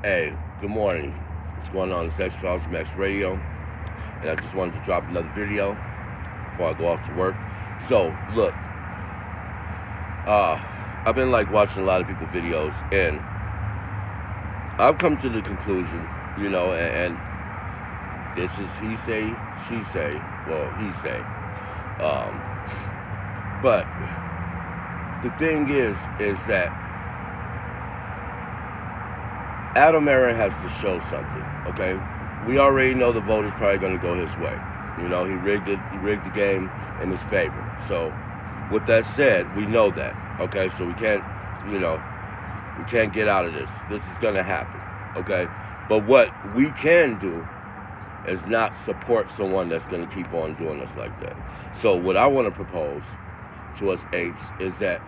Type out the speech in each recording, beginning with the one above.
Hey, good morning. What's going on? It's X Files from X Radio, and I just wanted to drop another video before I go off to work. So, look, I've been like watching a lot of people videos, and I've come to the conclusion, and this is he say, she say, well, he say. Um, but the thing is that Adam Aaron has to show something. Okay, we already know the vote is probably going to go his way. He rigged it. He rigged the game in his favor. So, with that said, we know that. Okay, so you know, we can't get out of this. This is going to happen. Okay, but what we can do is not support someone that's going to keep on doing us like that. So, what I want to propose to us apes is that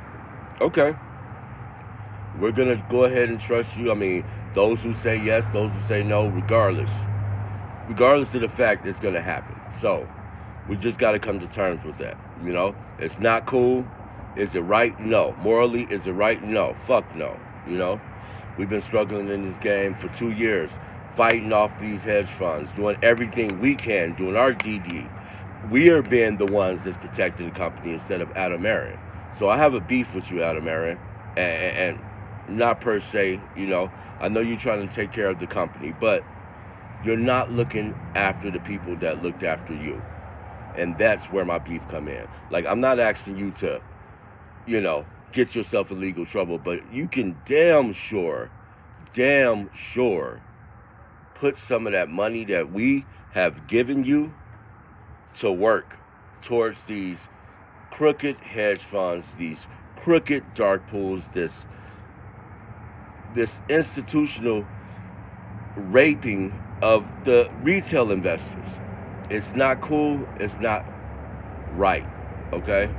okay, we're gonna go ahead and trust you. I mean, those who say yes, those who say no, regardless of the fact it's gonna happen. So we just gotta come to terms with that. It's not cool. Is it right? No. Morally, is it right? No. Fuck no. We've been struggling in this game for 2 years, fighting off these hedge funds, doing everything we can, doing our DD. We are being the ones that's protecting the company instead of Adam Aaron. So I have a beef with you, Adam Aaron, and not per se. I know you're trying to take care of the company, but you're not looking after the people that looked after you, and that's where my beef come in. Like, I'm not asking you to, get yourself in legal trouble, but you can damn sure, put some of that money that we have given you to work towards these crooked hedge funds, these crooked dark pools, this institutional raping of the retail investors. It's not cool. It's not right. Okay,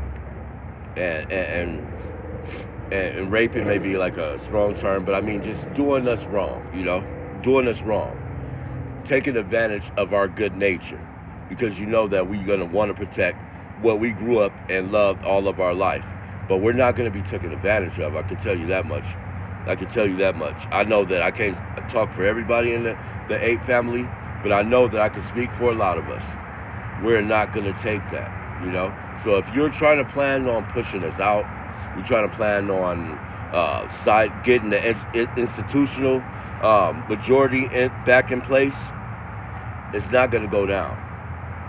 and raping may be like a strong term, but I mean just doing us wrong. Doing us wrong, taking advantage of our good nature, because you know that we're gonna want to protect what we grew up and loved all of our life. But we're not gonna be taken advantage of. I can tell you that much. I know that I can't talk for everybody in the ape family, but I know that I can speak for a lot of us. We're not going to take that. So if you're trying to plan on pushing us out, you're trying to plan on getting the institutional majority back in place, it's not going to go down.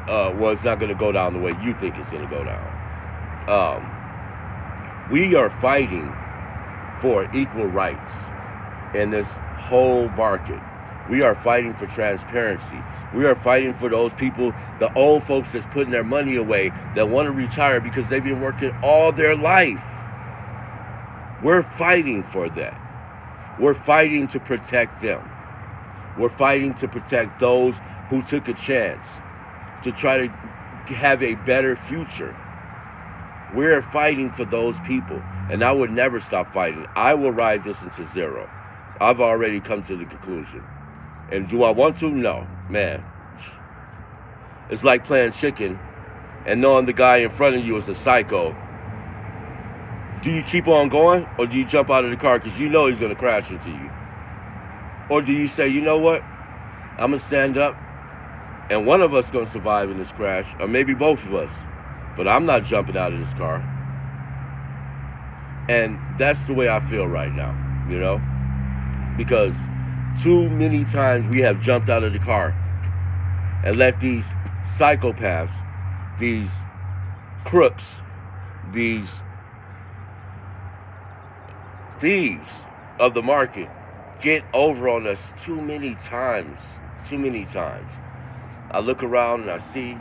Well, it's not going to go down the way you think it's going to go down. We are fighting for equal rights in this whole market. We are fighting for transparency. We are fighting for those people, the old folks that's putting their money away, that want to retire because they've been working all their life. We're fighting for that. We're fighting to protect them. We're fighting to protect those who took a chance to try to have a better future. We're fighting for those people, and I would never stop fighting. I will ride this into zero. I've already come to the conclusion. And do I want to? No. Man, it's like playing chicken and knowing the guy in front of you is a psycho. Do you keep on going, or do you jump out of the car because you know he's going to crash into you? Or do you say, you know what, I'm going to stand up, and one of us is going to survive in this crash, or maybe both of us, but I'm not jumping out of this car. And that's the way I feel right now, because too many times we have jumped out of the car and let these psychopaths, these crooks, these thieves of the market get over on us too many times. I look around and I see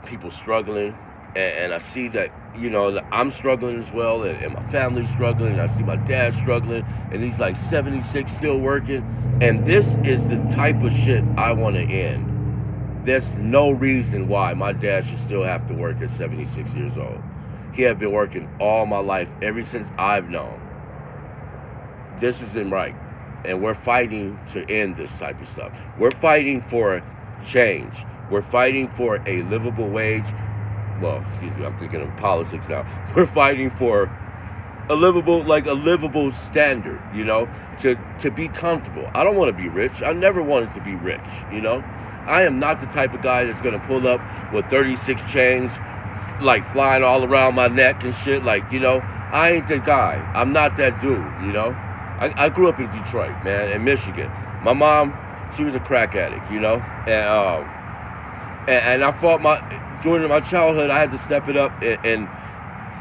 people struggling, and I see that, that I'm struggling as well, and my family's struggling, and I see my dad struggling, and he's like 76 still working, and this is the type of shit I want to end. There's no reason why my dad should still have to work at 76 years old. He had been working all my life, ever since I've known. This isn't right, and we're fighting to end this type of stuff. We're fighting for change. We're fighting for a livable wage. Well, excuse me, I'm thinking of politics now. We're fighting for a livable standard, you know, to be comfortable. I don't want to be rich. I never wanted to be rich, you know. I am not the type of guy that's gonna pull up with 36 chains, like flying all around my neck and shit. Like, you know, I ain't the guy. I'm not that dude, you know. I grew up in Detroit, man, in Michigan. My mom, she was a crack addict, you know, and I fought during my childhood. I had to step it up and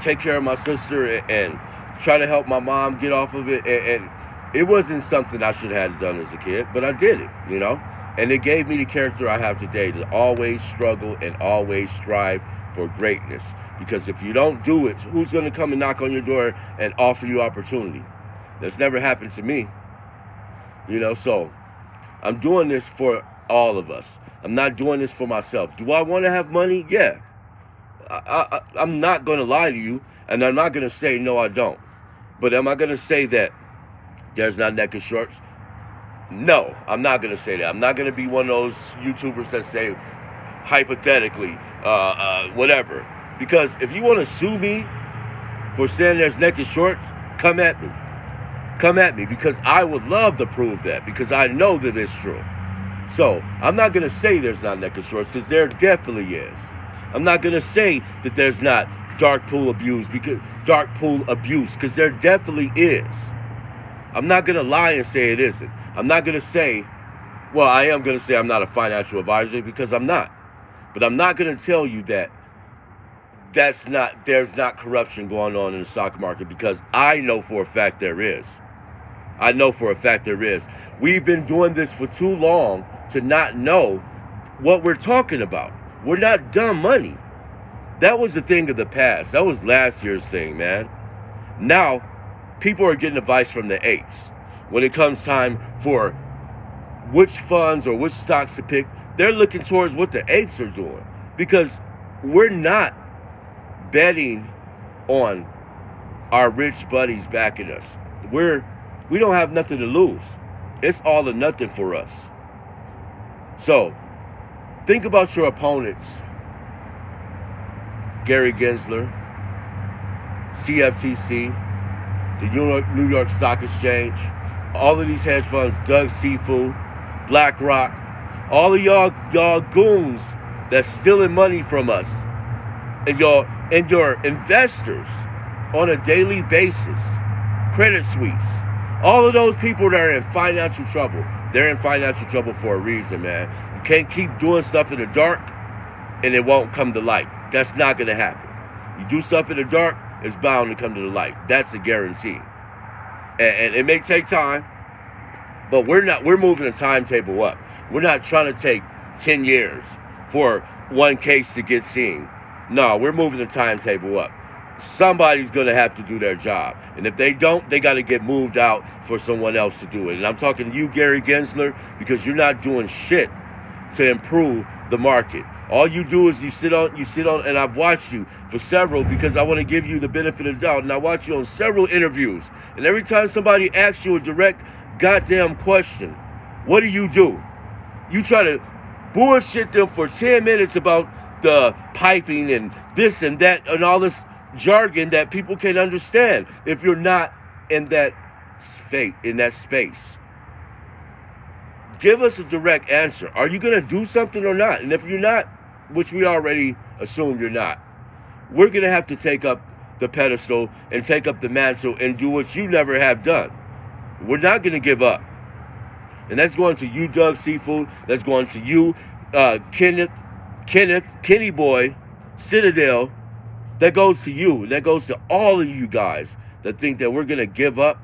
take care of my sister and try to help my mom get off of it. And it wasn't something I should have done as a kid, but I did it, you know. And it gave me the character I have today to always struggle and always strive for greatness. Because if you don't do it, who's going to come and knock on your door and offer you opportunity? That's never happened to me, you know. So I'm doing this for all of us. I'm not doing this for myself. Do I want to have money? Yeah. I'm not going to lie to you, and I'm not going to say no, I don't. But am I going to say that there's not neck and shorts? No, I'm not going to say that. I'm not going to be one of those YouTubers that say hypothetically, whatever. Because if you want to sue me for saying there's neck and shorts, come at me. Come at me, because I would love to prove that, because I know that it's true. So I'm not going to say there's not neck and shorts, because there definitely is. I'm not going to say that there's not dark pool abuse, because there definitely is. I'm not going to lie and say it isn't. I'm not going to say, well, I am going to say I'm not a financial advisor, because I'm not. But I'm not going to tell you that there's not corruption going on in the stock market, because I know for a fact there is. I know for a fact there is. We've been doing this for too long to not know what we're talking about. We're not dumb money. That was the thing of the past. That was last year's thing, man. Now, people are getting advice from the apes. When it comes time for which funds or which stocks to pick, they're looking towards what the apes are doing. Because we're not betting on our rich buddies backing us. We don't have nothing to lose. It's all or nothing for us. So, think about your opponents. Gary Gensler, CFTC, the New York Stock Exchange, all of these hedge funds, Doug Seafood, BlackRock, all of y'all goons that's stealing money from us, and your investors on a daily basis, Credit Suisse. All of those people that are in financial trouble, they're in financial trouble for a reason, man. You can't keep doing stuff in the dark and it won't come to light. That's not going to happen. You do stuff in the dark, it's bound to come to the light. That's a guarantee. And it may take time, but we're moving the timetable up. We're not trying to take 10 years for one case to get seen. No, we're moving the timetable up. Somebody's going to have to do their job. And if they don't, they got to get moved out for someone else to do it. And I'm talking to you, Gary Gensler, because you're not doing shit to improve the market. All you do is you sit on, and I've watched you for several, because I want to give you the benefit of the doubt. And I watch you on several interviews. And every time somebody asks you a direct goddamn question, what do? You try to bullshit them for 10 minutes about the piping and this and that and all this jargon that people can't understand if you're not in that space. Give us a direct answer. Are you going to do something or not? And if you're not, which we already assume you're not, we're going to have to take up the pedestal and take up the mantle and do what you never have done. We're not going to give up. And that's going to you, Doug Seafood. That's going to you, Kenny Boy, Citadel. That goes to you. That goes to all of you guys that think that we're going to give up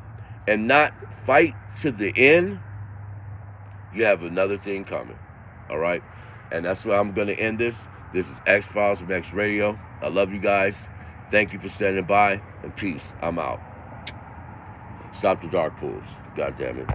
and not fight to the end. You have another thing coming. All right? And that's where I'm going to end this. This is X-Files from X Radio. I love you guys. Thank you for standing by. And peace. I'm out. Stop the dark pools. God damn it.